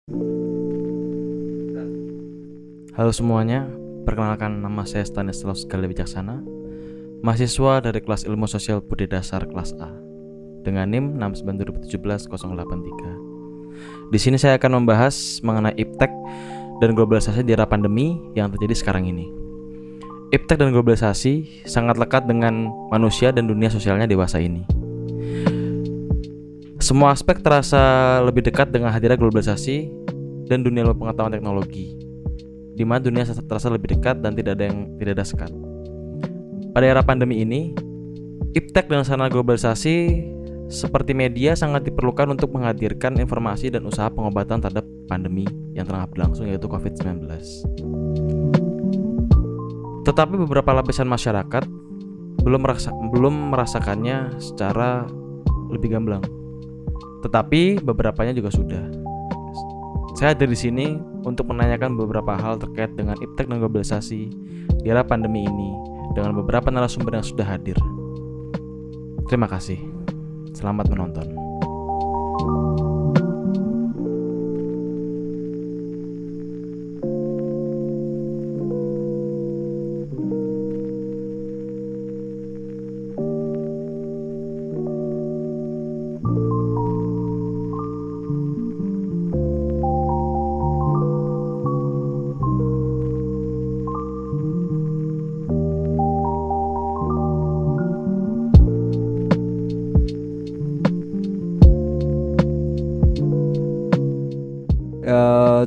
Halo semuanya, perkenalkan nama saya Stanislaus Gale Wijaksana, mahasiswa dari kelas Ilmu Sosial Budi Dasar kelas A dengan NIM 69 2017 083. Di sini saya akan membahas mengenai iptek dan globalisasi di era pandemi yang terjadi sekarang ini. Iptek dan globalisasi sangat lekat dengan manusia dan dunia sosialnya dewasa ini. Semua aspek terasa lebih dekat dengan hadirnya globalisasi dan dunia ilmu pengetahuan teknologi, di mana dunia terasa lebih dekat dan tidak ada sekat. Pada era pandemi ini, iptek dan sarana globalisasi seperti media sangat diperlukan untuk menghadirkan informasi dan usaha pengobatan terhadap pandemi yang tengah berlangsung, yaitu COVID-19. Tetapi beberapa lapisan masyarakat belum merasakannya secara lebih gamblang. Tetapi beberapanya juga sudah. Saya hadir di sini untuk menanyakan beberapa hal terkait dengan iptek dan globalisasi di era pandemi ini dengan beberapa narasumber yang sudah hadir. Terima kasih. Selamat menonton.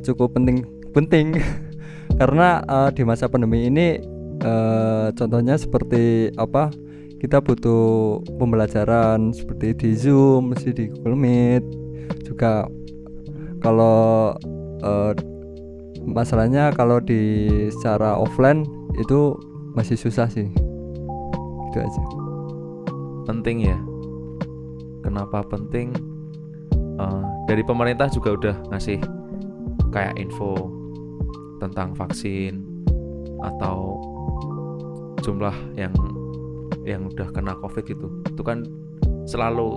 Cukup penting karena di masa pandemi ini contohnya seperti apa, kita butuh pembelajaran seperti di Zoom, mesti di Google Meet juga. Kalau masalahnya kalau di secara offline itu masih susah sih, gitu aja. Penting ya. Kenapa penting? Dari pemerintah juga udah ngasih kayak info tentang vaksin atau jumlah yang udah kena COVID itu kan selalu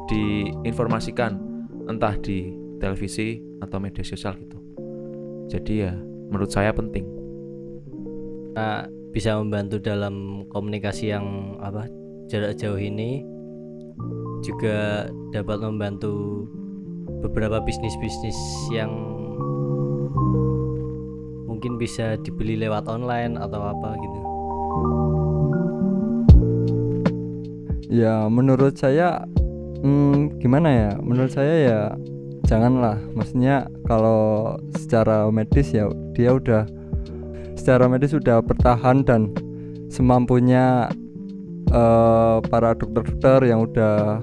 diinformasikan entah di televisi atau media sosial gitu. Jadi ya menurut saya penting. Bisa membantu dalam komunikasi yang jarak jauh ini, juga dapat membantu beberapa bisnis-bisnis yang mungkin bisa dibeli lewat online atau apa gitu. Ya menurut saya gimana ya, menurut saya ya janganlah. Maksudnya kalau secara medis ya dia udah secara medis sudah bertahan dan semampunya para dokter-dokter yang udah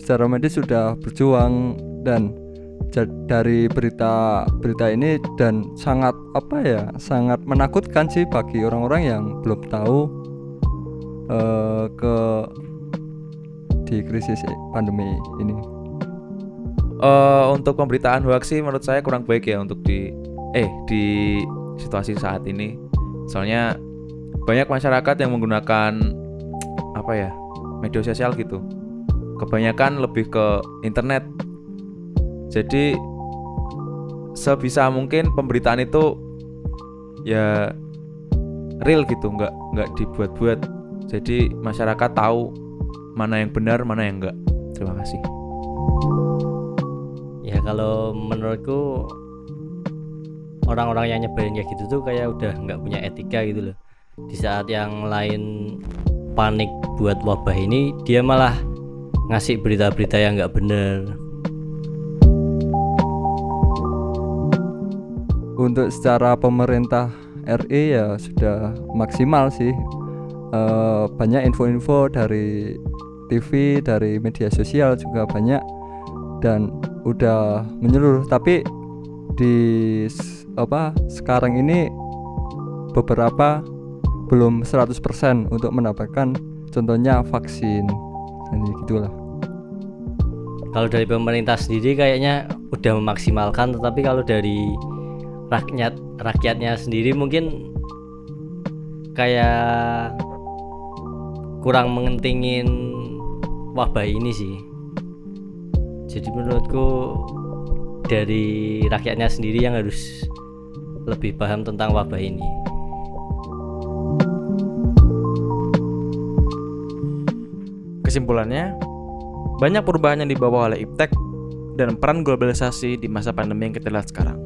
secara medis sudah berjuang dan dari berita ini, dan sangat sangat menakutkan sih bagi orang-orang yang belum tahu di krisis pandemi ini. Untuk pemberitaan hoax sih menurut saya kurang baik ya untuk di situasi saat ini. Soalnya banyak masyarakat yang menggunakan media sosial gitu. Kebanyakan lebih ke internet. Jadi sebisa mungkin pemberitaan itu ya real gitu, nggak dibuat-buat. Jadi masyarakat tahu mana yang benar, mana yang enggak. Terima kasih. Ya kalau menurutku orang-orang yang nyebarin kayak gitu tuh kayak udah nggak punya etika gitu loh. Di saat yang lain panik buat wabah ini, dia malah ngasih berita-berita yang nggak benar. Untuk secara pemerintah RI ya sudah maksimal sih. Banyak info-info dari TV, dari media sosial juga banyak dan udah menyeluruh. Tapi di sekarang ini beberapa belum 100% untuk mendapatkan contohnya vaksin. Jadi gitulah. Kalau dari pemerintah sendiri kayaknya udah memaksimalkan, tetapi kalau dari rakyatnya sendiri mungkin kayak kurang mengentingin wabah ini sih. Jadi menurutku dari rakyatnya sendiri yang harus lebih paham tentang wabah ini. Kesimpulannya, banyak perubahan yang dibawa oleh iptek dan peran globalisasi di masa pandemi yang kita lihat sekarang.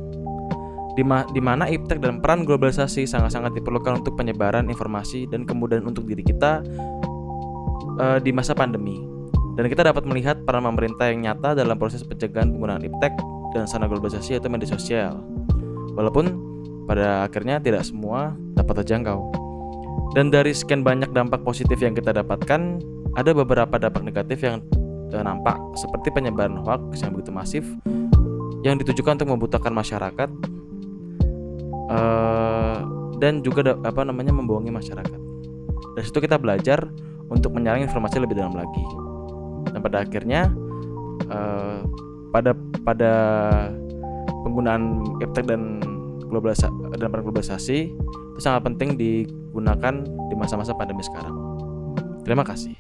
Di mana iptek dan peran globalisasi sangat-sangat diperlukan untuk penyebaran informasi dan kemudahan untuk diri kita di masa pandemi. Dan kita dapat melihat peran pemerintah yang nyata dalam proses pencegahan penggunaan iptek dan sarana globalisasi atau media sosial. Walaupun pada akhirnya tidak semua dapat terjangkau. Dan dari sekian banyak dampak positif yang kita dapatkan, ada beberapa dampak negatif yang nampak, seperti penyebaran hoax yang begitu masif yang ditujukan untuk membutakan masyarakat dan juga membohongi masyarakat. Dari situ kita belajar untuk menyaring informasi lebih dalam lagi. Dan pada akhirnya pada penggunaan iptek dan peran globalisasi itu sangat penting digunakan di masa-masa pandemi sekarang. Terima kasih.